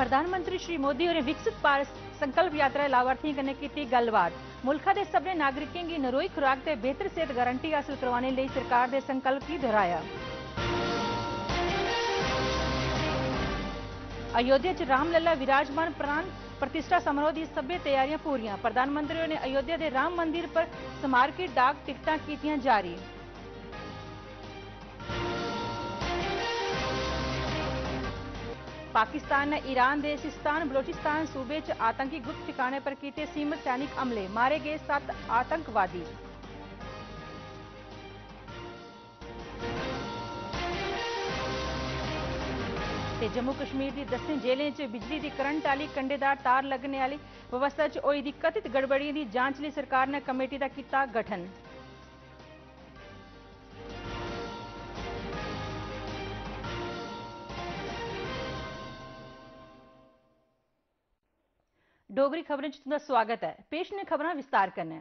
प्रधानमंत्री श्री मोदी और विकसित भारत संकल्प यात्रा लाभार्थियों कन्नै कीती गलबात। मुल्का दे सभनें नागरिकें गी नरोई खुराक ते बेहतर सेहत गारंटी हासिल करवाने लई सरकार दे संकल्प गी दोहराया। अयोध्या च रामलला विराजमान प्राण प्रतिष्ठा समारोह की सभी तैयारियां पूरियां। प्रधानमंत्री ने अयोध्या के राम मंदिर पर स्मारकी डाक टिकटां कीतियां जारी। पाकिस्तान ने ईरान के सिस्तान बलोचिस्तान सूबे च आतंकी गुप्त ठिकाने पर किए सीमित सैनिक हमले, मारे गए 7 आतंकवादी। जम्मू कश्मीर की 10 जेलें च बिजली की करंट आली कंडेदार तार लगने वाली व्यवस्था च होई दी कथित गड़बड़ियों की जांच लई सरकार ने कमेटी का किया गठन। डोगरी खबरें तुंदा स्वागत है। पेश ने खबरां विस्तार करने।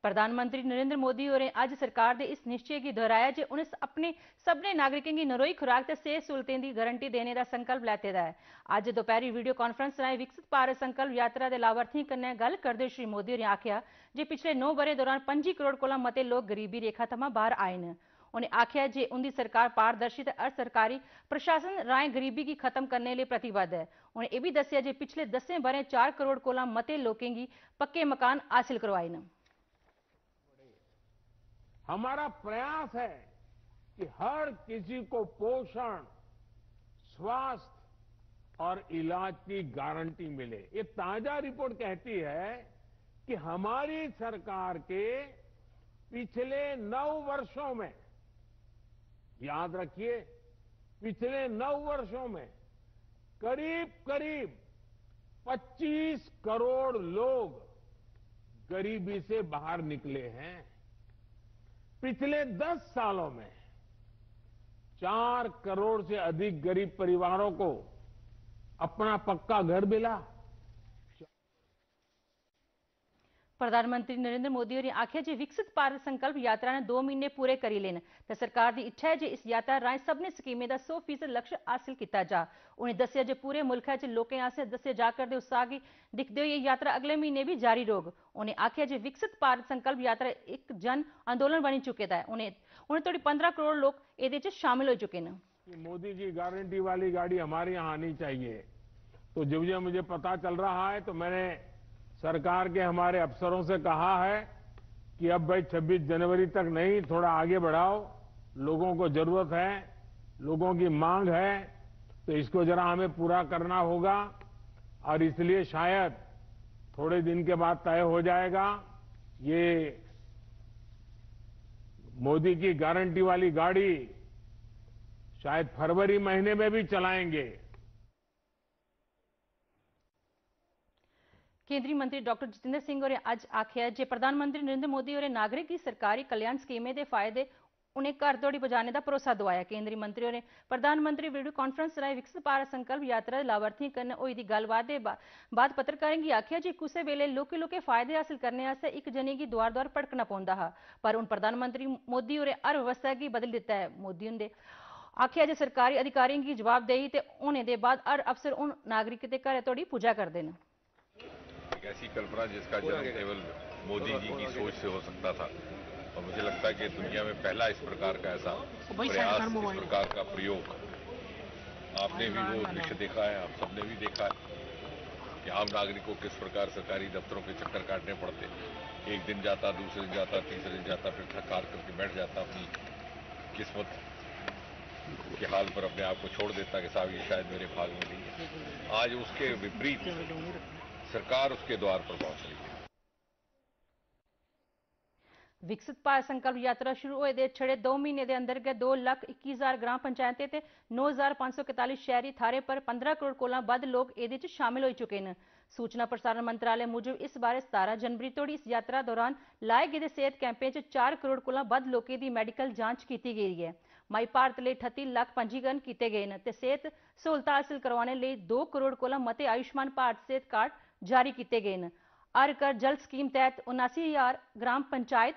प्रधानमंत्री नरेंद्र मोदी होरें अज सरकार के इस निश्चय की दोहराया जो उन्हें अपने सभी नागरिकों की नरोई खुराक ते सेहत सहूलतें की गारंटी देने का संकल्प लैते दा है। अज दोपहरी वीडियो कॉन्फ्रेंस राएं विकसित भारत संकल्प यात्रा के लाभार्थियों कन्नै गल करदे श्री मोदी होरें आख्या जे पिछले 9 ब'रें दौरान 25 करोड़ कोला मते लोग गरीबी रेखा थमां बाहर आए न। उन्हें आख्या जे उनकी सरकार पारदर्शी ते असरकारी प्रशासन राएं गरीबी की खत्म करने लिए प्रतिबद्ध है। उन्हें यह भी दस्सिया जे पिछले 10 ब'रें 4 करोड़ कोला मते लोगों की पक्के मकान हासिल करवाए न। हमारा प्रयास है कि हर किसी को पोषण, स्वास्थ्य और इलाज की गारंटी मिले। ये ताजा रिपोर्ट कहती है कि हमारी सरकार के पिछले 9 वर्षों में, याद रखिए, पिछले 9 वर्षों में करीब करीब 25 करोड़ लोग गरीबी से बाहर निकले हैं। पिछले 10 सालों में 4 करोड़ से अधिक गरीब परिवारों को अपना पक्का घर मिला। प्रधानमंत्री नरेंद्र मोदी ने आख्या जे विकसित भारत संकल्प यात्रा ने 2 महीने पूरे करी लेन ते सरकार की इच्छा है जे इस यात्रा राएं सभी स्कीमें का 100% लक्ष्य हासिल किया जा। उन्हें दस्सिया जे पूरे मुल्क च लोकें आसेआ दस्से जा करदे उत्साह की दिखदे हुए यह यात्रा अगले महीने भी जारी रहोग। उन्हें आख्या जे विकसित भारत संकल्प यात्रा एक जन आंदोलन बनी चुके है। उन्हें तोड़ी 15 करोड़ लोग ये शामिल हो चुके हैं। मोदी की गारंटी वाली गाड़ी हमारे यहाँ आनी चाहिए। तो जब मुझे पता चल रहा है तो मैंने सरकार के हमारे अफसरों से कहा है कि अब भाई 26 जनवरी तक नहीं, थोड़ा आगे बढ़ाओ। लोगों को जरूरत है, लोगों की मांग है, तो इसको जरा हमें पूरा करना होगा। और इसलिए शायद थोड़े दिन के बाद तय हो जाएगा। ये मोदी की गारंटी वाली गाड़ी शायद फरवरी महीने में भी चलाएंगे। केंद्रीय मंत्री डॉक्टर जितेंद्र सिंह और अज आख्या जे प्रधानमंत्री नरेंद्र मोदी और नागरिक की सरकारी कल्याण स्कीमें के फायदे उन्हें घर तोड़ी पहुंचाने का भरोसा दवाया। केंद्रीय मंत्री और प्रधानमंत्री वीडियो कॉन्फ्रेंस राएं विकसित भारत संकल्प यात्रा लाभार्थियों कन्नै होई दी गलबात के बाद पत्रकारें की आख्या जे कुसै वेले लोके फायदे हासिल करने आस्तै एक जने की द्वार द्वार भड़कना पौंदा हा, पर हुण प्रधानमंत्री मोदी होरें हर व्यवस्था की बदल दिता है। मोदी हुंदे आख्या जे सरकारी अधिकारियों की जवाबदेही ते होने के बाद हर अफसर उन नागरिक के घर तोड़ी पूजा करते हैं। ऐसी कल्पना जिसका जन्म केवल मोदी जी की सोच से हो सकता था, और मुझे लगता है कि दुनिया में पहला इस प्रकार का ऐसा प्रयास, इस प्रकार का प्रयोग। आपने भी वो दृश्य देखा है, आप सबने भी देखा है कि आम नागरिक को किस प्रकार सरकारी दफ्तरों के चक्कर काटने पड़ते। एक दिन जाता, दूसरे दिन जाता, तीसरे दिन जाता, फिर थक हार करके बैठ जाता, अपनी किस्मत के हाल पर अपने आप को छोड़ देता कि साहब ये शायद मेरे भाग में नहीं है। आज उसके विपरीत सरकार उसके द्वार पर पहुंच रही है। विकसित भारत संकल्प यात्रा शुरू हुए दे छड़े 2 महीने के अंदर 2,21,000 ग्राम पंचायतें ते 9,541 शहरी थारे पर 15 करोड़ कोला वध लोग ये शामिल हो चुके हैं। सूचना प्रसारण मंत्रालय मुजब इस बारे 17 जनवरी तोड़ी इस यात्रा दौरान लाए गए सेहत कैंपें 4 करोड़ कोला वध लोगों की मैडिकल जांच की गई है। माई भारत लिए 38 लाख पंजीकरण किए गए हैं। सेहत सहूलत हासिल करवाने लिए 2 करोड़ कोला मते आयुष्मान भारत सेहत कार्ड जारी किए गए हैं। हर घर जल स्कीम तहत 79,000 ग्राम पंचायत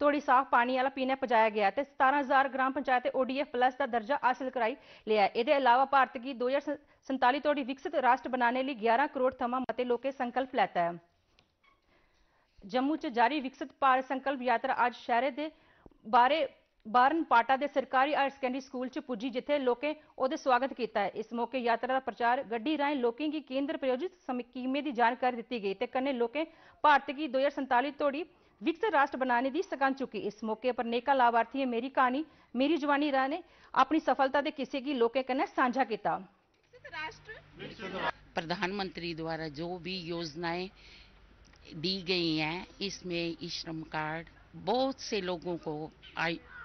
तोड़ी साफ पानी वाला पीने पहुंचाया गया ते 17,000 ग्राम पंचायत ODF प्लस का दर्जा हासिल कराई लिया। इसके अलावा भारत की 2047 तोड़ी विकसित राष्ट्र बनाने लिए 11 करोड़ थमा मते लोकें संकल्प लेता है। जम्मू च जारी विकसित भारत संकल्प यात्रा आज शहर के बारनपाटा के सरकारी हायर सकैंडरी स्कूल च पुजी, जिथे लोकें ओहदा स्वागत किया। इस मौके यात्रा का प्रचार गड्डी राहें लोकें की केंद्र प्रायोजित स्कीमें की जानकारी दी गई ते कन्नै लोकें भारत की 2047 तोड़ी विकसित राष्ट्र बनाने की सगंध चुकी। इस मौके पर नेका लाभार्थियों मेरी कहानी मेरी जवानी राह ने अपनी सफलता के किस्से की लोकें कन्नै साझा किया। प्रधानमंत्री द्वारा जो भी योजनाएं दी गई हैं, इसमें ई श्रम कार्ड, बहुत से लोगों को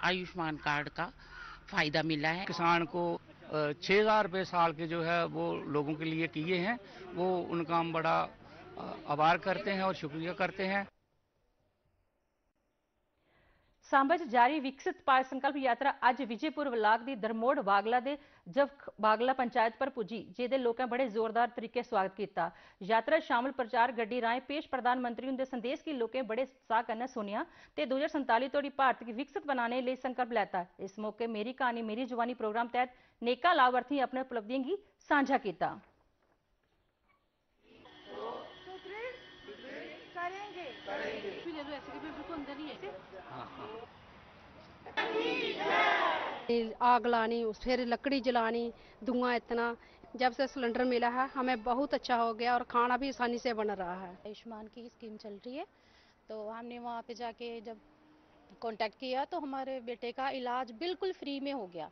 आयुष्मान कार्ड का फायदा मिला है। किसान को 6,000 रुपये साल के जो है वो लोगों के लिए किए हैं, वो उनका हम बड़ा आभार करते हैं और शुक्रिया करते हैं। सांबा च जारी विकसित भारत संकल्प यात्रा अज विजयपुर ब्लाक की दरमोड़ बागला दे जब बागला पंचायत पर पुजी, जिहदे लोकें बड़े जोरदार तरीके स्वागत किया। यात्रा शामिल प्रचार गड्डी राहें पेश प्रधानमंत्री उनके संदेश की लोकें बड़े उत्साह कन्नै सुनिया ते 2047 तोड़ी भारत की विकसित बनाने लिए संकल्प लेता। इस मौके मेरी कहानी मेरी जवानी प्रोग्राम तहत नेका लाभार्थी अपने उपलब्धियों की साझा किया। आग लानी, फिर लकड़ी जलानी, धुआं इतना। जब से सिलेंडर मिला है हमें बहुत अच्छा हो गया और खाना भी आसानी से बन रहा है। आयुष्मान की स्कीम चल रही है, तो हमने वहाँ पे जाके जब कांटेक्ट किया तो हमारे बेटे का इलाज बिल्कुल फ्री में हो गया,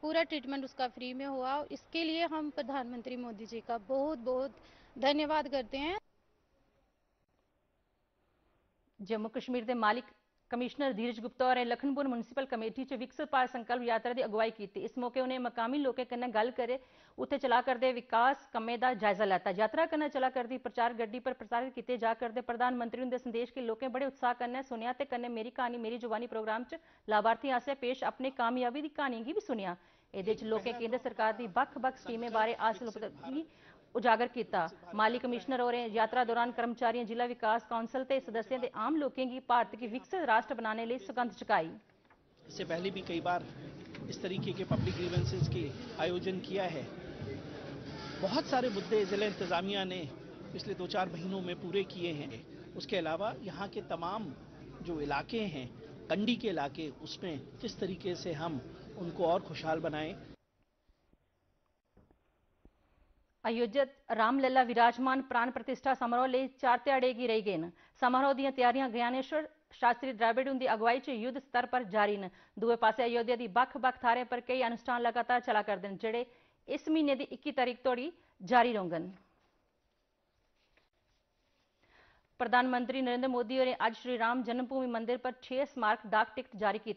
पूरा ट्रीटमेंट उसका फ्री में हुआ। इसके लिए हम प्रधानमंत्री मोदी जी का बहुत बहुत धन्यवाद करते हैं। जम्मू कश्मीर के मालिक कमिश्नर धीरज गुप्ता और लखनपुर म्यूनसिपल कमेटी च विकसित भारत संकल्प यात्रा की अगवाई की। इस मौके उन्हें मकामी लोगों कन्नै गल करे उत्थे चला करदे विकास कम्में दा जायजा लैता। यात्रा कन्नै चला करदी प्रचार गड्डी पर प्रसारित किए जा करदे प्रधानमंत्री उनके संदेश के लोकें बड़े उत्साह कन्नै सुनिया ते कन्नै मेरी कहानी मेरी जवानी प्रोग्राम च लाभार्थी आसेआ पेश अपनी कामयाबी की कहानी भी सुनिया। इहदे च लोकें केंद्र सरकार की बक्ख-बक्ख स्कीमें बारे हासिल उपलब्धि उजागर किया। माली कमिश्नर और यात्रा दौरान कर्मचारियों, जिला विकास काउंसिल के सदस्यों के आम लोगों की भारत की विकसित राष्ट्र बनाने लिए सगंध चुकाई। इससे पहले भी कई बार इस तरीके के पब्लिक ग्रीवेंसेस के आयोजन किया है। बहुत सारे मुद्दे जिला इंतजामिया ने पिछले 2-4 महीनों में पूरे किए हैं। उसके अलावा यहाँ के तमाम जो इलाके हैं, कंडी के इलाके, उसमें किस तरीके से हम उनको और खुशहाल बनाएं। अयोध्या रामलला विराजमान प्राण प्रतिष्ठा समारोह ले 4 ध्याड़े की रही गए। समारोह दी तैयारियां ज्ञानेश्वर शास्त्री द्रविड़ उनकी अगवाई च युद्ध स्तर पर जारी न। दूए पासे अयोध्या की बक्ख-बक्ख थारें पर कई अनुष्ठान लगातार चला करदे न, जेड़े इस महीने की 21 तारीख तोड़ी जारी रहोंगन। प्रधानमंत्री नरेंद्र मोदी और आज श्री राम जन्मभूमि मंदिर पर 6 स्मारक डाक टिकट जारी की।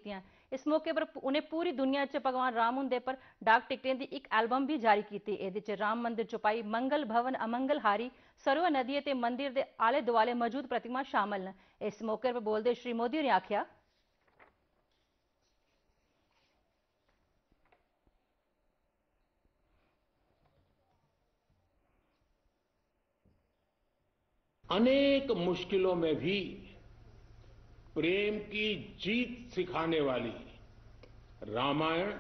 इस मौके पर उन्हें पूरी दुनिया च भगवान राम हुंदे पर डाक टिकटें की एक एल्बम भी जारी की। इहदे च राम मंदिर चौपाई, मंगल भवन, अमंगल हारी, सरवा नदी ते मंदिर के आले दुआले मौजूद प्रतिमा शामिल न। इस मौके पर बोलते श्री मोदी ने आख्या, अनेक मुश्किलों में भी प्रेम की जीत सिखाने वाली रामायण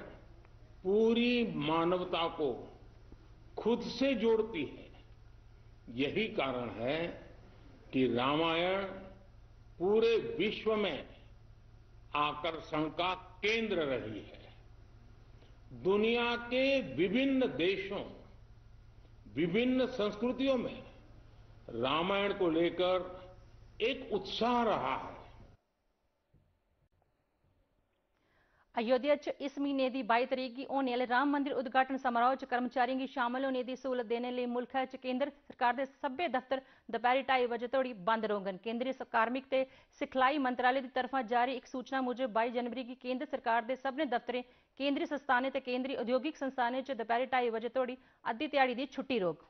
पूरी मानवता को खुद से जोड़ती है। यही कारण है कि रामायण पूरे विश्व में आकर्षण का केंद्र रही है। दुनिया के विभिन्न देशों, विभिन्न संस्कृतियों में रामायण को लेकर एक उत्साह रहा है। अयोध्या च इस महीने की 22 तारीख की होने वाले राम मंदिर उद्घाटन समारोह च कर्मचारियों की शामिल होने की सहूलत देने लिए मुल्क च केंद्र सरकार के सभ्य दफ्तर दोपहर 2:30 बजे तोड़ी बंद रहोंगन। केंद्रीय कार्मिक ते सिखलाई मंत्रालय की तरफा जारी एक सूचना मुजब 22 जनवरी की केंद्र सरकार के सभने दफ्तरें, केंद्रीय संस्थानें ते केंद्रीय औद्योगिक संस्थानें च दोपहर 2:30 बजे तोड़ी अद्धी ध्याड़ी की छुट्टी रहोग।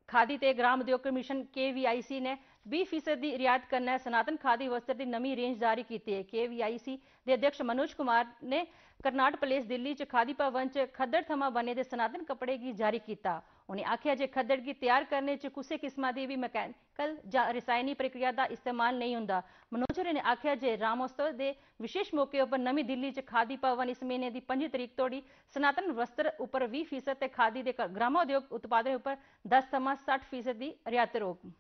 खादी ते ग्राम उद्योग कमीशन KVIC ने 20% ਦੀ ਰਿਆਇਤ ਕਰਨਾ ਹੈ। ਸਨਾਤਨ ਖਾਦੀ ਵਸਤਰ ਦੀ ਨਵੀਂ ਰੇਂਜ ਜਾਰੀ ਕੀਤੀ ਹੈ। KVIC ਦੇ ਅਧਿਕਸ਼ मनोज कुमार ने करनाट प्लेस दिल्ली च खादी भवन च खद्दड़ थमां बने दे सनातन कपड़े की जारी किया। उन्हें आख्या जे खद्दड़ की तैयार करने च कुसै किस्म की भी मैकेनिकल जां रसायनी प्रक्रिया का इस्तेमाल नहीं होंदा। मनोज होरें ने आख्या जे रामोत्सव के विशेष मौके पर नवी दिल्ली च खादी भवन इस महीने की 5 तरीक तोड़ी सनातन वस्त्र उपर 20% ते खादी के ग्रामोद्योग उत्पादन उपर 10 थमां 60% की रियायत रोक।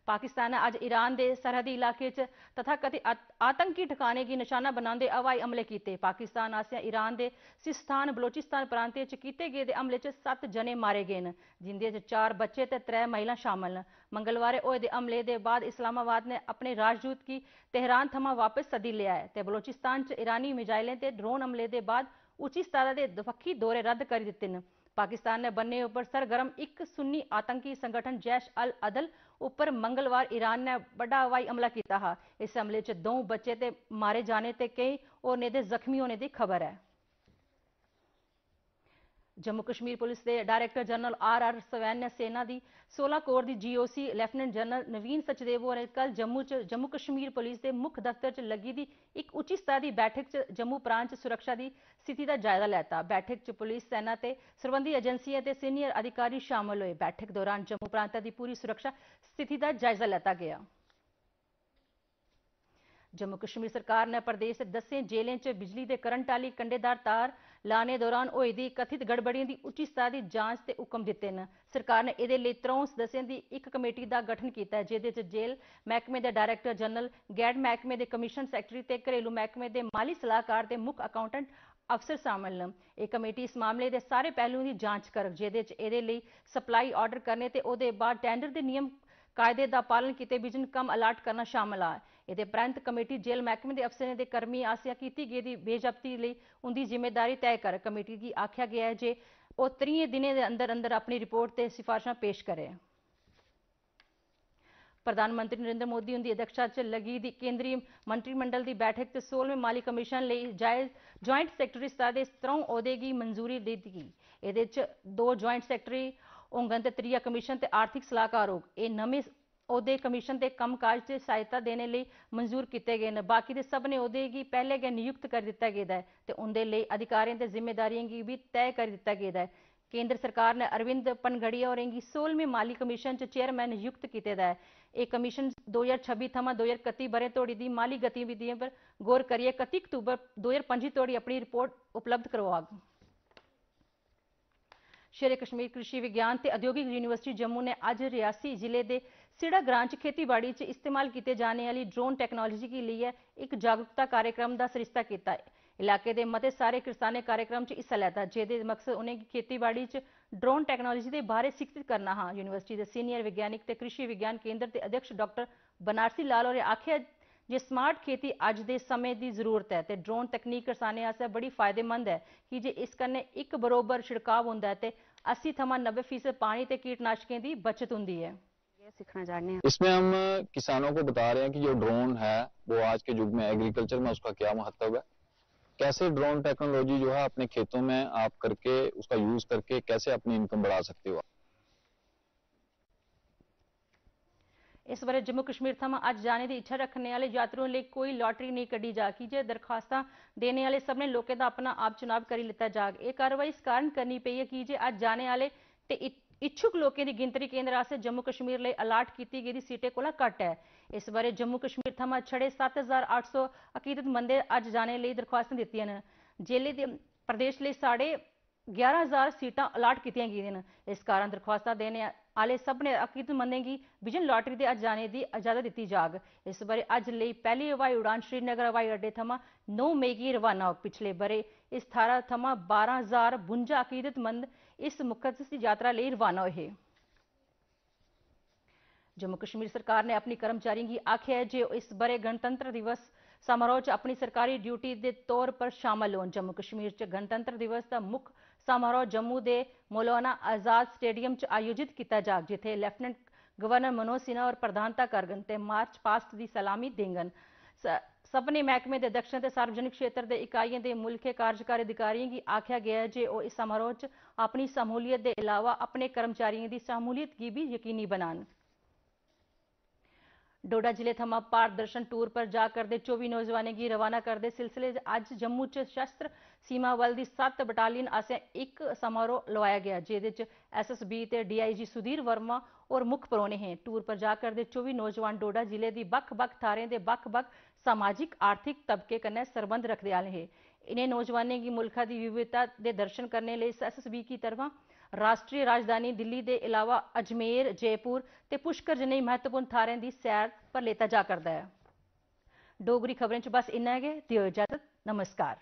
पाकिस्तान ने अज ईरान के सरहदी इलाके च तथाकथित आतंकी ठिकाने की निशाना बनाते हवाई हमले किए। पाकिस्तान आसिया ईरान के सिस्तान बलोचिस्तान प्रांत च किए गए हमले च 7 जने मारे गए हैं, जिंदे च 4 बच्चे ते 3 महिला शामिल हैं। मंगलवार होए दे हमले के बाद इस्लामाबाद ने अपने राजदूत की तेहरान थमां वापस सदी लिया है ते बलोचिस्तान च ईरानी मिसाइलें ते ड्रोन हमले के बाद उच्ची सतह के दफक्की दौरे रद्द कर दिते हैं। पाकिस्तान ने बन्ने उपर सरगर्म एक सुन्नी आतंकी संगठन जैश अल अदल उपर मंगलवार ईरान ने बड़ा हवाई हमला किया है। इस हमले च 2 बच्चे ते मारे जाने ते कई होरने दे जख्मी होने की खबर है। जम्मू कश्मीर पुलिस के डायरेक्टर जनरल RR सवैन ने सेना की 16 कोर की GOC लैफ्टिनेंट जनरल नवीन सचदेव होरें कल जम्मू कश्मीर पुलिस के मुख्य दफ्तर च लगी दी एक उच्ची सतह की बैठक च जम्मू प्रांत च सुरक्षा की स्थिति का जायजा लैता। बैठक च पुलिस सेना ते संबंधी एजेंसियां ते सीनियर अधिकारी शामिल हुए। बैठक दौरान जम्मू प्रांत की पूरी सुरक्षा स्थिति का जायजा लैता गया। जम्मू कश्मीर सरकार ने प्रदेश के 10 जेलें च बिजली के करंट आली कंडेदार तार लाने दौरान होई दी कथित गड़बड़ियों की उच्ची सतह की जांच के हुक्म दिते हैं। सरकार ने इहदे लई 3 सदस्यों की एक कमेटी का गठन किया है, जिहदे च जेल महकमे के डायरेक्टर जनरल, गैड महकमे के कमीशन सैकटरी ते घरेलू महकमे के माली सलाहकार ते मुख अकाउंटेंट अफसर शामिल हैं। यह कमेटी इस मामले के सारे पहलुओं की जांच करग, जिहदे च इहदे लई सप्लाई ऑर्डर करने ते उहदे बाद टेंडर के नियम कायदे का पालन किए बिजन कम अलाट करना शामिल है। इहदे परैंत कमेटी जेल महकमे के अफसरों के कर्मियों आसिया की गई बेजब्ती लई उनकी जिम्मेदारी तय कर। कमेटी की आख्या गया है जे वह 30 दिनों के अंदर अंदर अपनी रिपोर्ट ते सिफारिशां पेश करे। प्रधानमंत्री नरेंद्र मोदी उनकी अध्यक्षता च लगी दी केंद्रीय मंत्रिमंडल की बैठक च 16वें माली कमीशन लई ज्वाइंट सैकटरी सतह के 3 ओहदे की मंजूरी दी गई। इहदे च 2 ज्वाइंट सैकटरी होंगन ते 3 कमीशन ते आर्थिक सलाहकार होग। ये नवे ओहदे कमीशन के कमकाज से सहायता देने लई मंजूर किए गए हैं। बाकी के सभनें ओहदे की पहले गै नियुक्त कर दिता गया है ते उनके लिए अधिकारियों ते जिम्मेदारियों की भी तय कर दिता गया है। केंद्र सरकार ने अरविंद पनगड़िया होरें गी 16वें माली कमीशन च चेयरमैन नियुक्त किया है। यह कमीशन 2026 थमां 2031 बरे तोड़ी दी माली गतिविधियों पर गौर करिए 31 अक्तूबर 2025 तोड़ी अपनी रिपोर्ट उपलब्ध करवाग। शेरे कश्मीर कृषि विज्ञान ते औद्योगिक यूनिवर्सिटी जम्मू ने अज रियासी जिले के सिड़ा ग्रां च खेतीबाड़ी च इस्तेमाल किए जाने वाली ड्रोन टैक्नोलॉजी के लिए एक जागरूकता कार्यक्रम का सरिस्ता किया। इलाके के मते सारे किसाने कार्यक्रम च हिस्सा लैता, जिहदे मकसद उन्हें खेतीबाड़ी च ड्रोन टैक्नोलॉजी के बारे शिक्षित करना हा। यूनिवर्सिटी के सीनियर वैज्ञानिक ते कृषि विज्ञान केंद्र के अध्यक्ष डॉक्टर बनारसी लाल होरें आख्या जे स्मार्ट खेती अज के समय की जरूरत है ते ड्रोन तकनीक किसाने आस्तै बड़ी फायदेमंद है कि जे इस कन्नै एक बरोबर छिड़काव होंदा है ते 80 थमां 90% पानी ते कीटनाशकें की बचत होंदी है। सीखना चाहते हैं। इसमें हम किसानों को बता रहे हैं कि जो ड्रोन है वो आज के युग में एग्रीकल्चर में उसका क्या महत्व है, कैसे ड्रोन टेक्नोलॉजी जो है अपने खेतों में आप करके उसका यूज करके कैसे अपनी इनकम बढ़ा सकते हो। इस बारे जम्मू कश्मीर थमां अज जाने की इच्छा रखने वाले यात्रुओं लिए कोई लॉटरी नहीं कड्ढी जा कि जे दरखास्तां देने वाले सभनें लोकें दा अपना आप चुनाव करी लिता जाग। यह कार्रवाई इस कारण करनी पई है कि जे अज जाने वाले ते इच्छुक लोकें की गिनतरी केंद्र आस्तै जम्मू कश्मीर लिए अलाट की गेदी सीटें कोला घट्ट है। इस बारे जम्मू कश्मीर थमां छड़े 7,800 अकीदतमंदें अज जाने लिए दरखास्तां दित्तियां न। जिले दे प्रदेश लिए 11,500 सीटां अलाट की गेदियां न। इस कारण दरखास्तां देने आले सभनें अकीदतमंदें की बिजन लॉटरी दे अज जाने की इजाजत दी जाग। इस बारे अज लई पहली हवाई उड़ान श्रीनगर हवाई अड्डे थमां 9 मई की रवाना होग। पिछले बरे इस थाह्रा थमां 12,052 अकीदतमंद इस मुकद्दस यात्रा लिए रवाना होए। जम्मू कश्मीर सरकार ने अपनी कर्मचारियों की आख्या है जे इस बरे गणतंत्र दिवस समारोह च अपनी सरकारी ड्यूटी के तौर पर शामिल होन। जम्मू कश्मीर च गणतंत्र दिवस का मुख्य समारोह जम्मू के मौलाना आजाद स्टेडियम च आयोजित किया जाग, जिथे लेफ्टिनेंट गवर्नर मनोज सिन्हा और प्रधानता करगन ते मार्च पास्ट की सलामी देंगन। सभने महकमे के दक्षिण ते सार्वजनिक क्षेत्र के इकाइयों के मुल्खे कार्यकारी अधिकारियों की आख्या गया है जो इस समारोह च अपनी शमूलियत के अलावा अपने कर्मचारियों की शमूलियत की भी यकीनी बनान। डोडा जिले थमा पारदर्शन टूर पर जा करदे 24 नौजवानों की रवाना करते सिलसिले अज जम्मू च शस्त्र सीमा बल की 7 बटालियन आसेआ एक समारोह लवाया गया जिहदे च SSB ते DIG सुधीर वर्मा और मुख परौने हैं। टूर पर जा करदे 24 नौजवान डोडा जिले की बक्ख-बक्ख थारें दे बक्ख-बक्ख सामाजिक आर्थिक तबके कन्नै संबंध रखते आए हैं। इन्हें नौजवानों की मुल्खा की विविधता के दर्शन करने लिए SSB की तरफा राष्ट्रीय राजधानी दिल्ली के अलावा अजमेर, जयपुर ते पुष्कर जनेही महत्वपूर्ण थारें की सैर पर लेता जा करता है। डोगरी खबरें च बस इन्ना गै। दियो इजाजत। नमस्कार।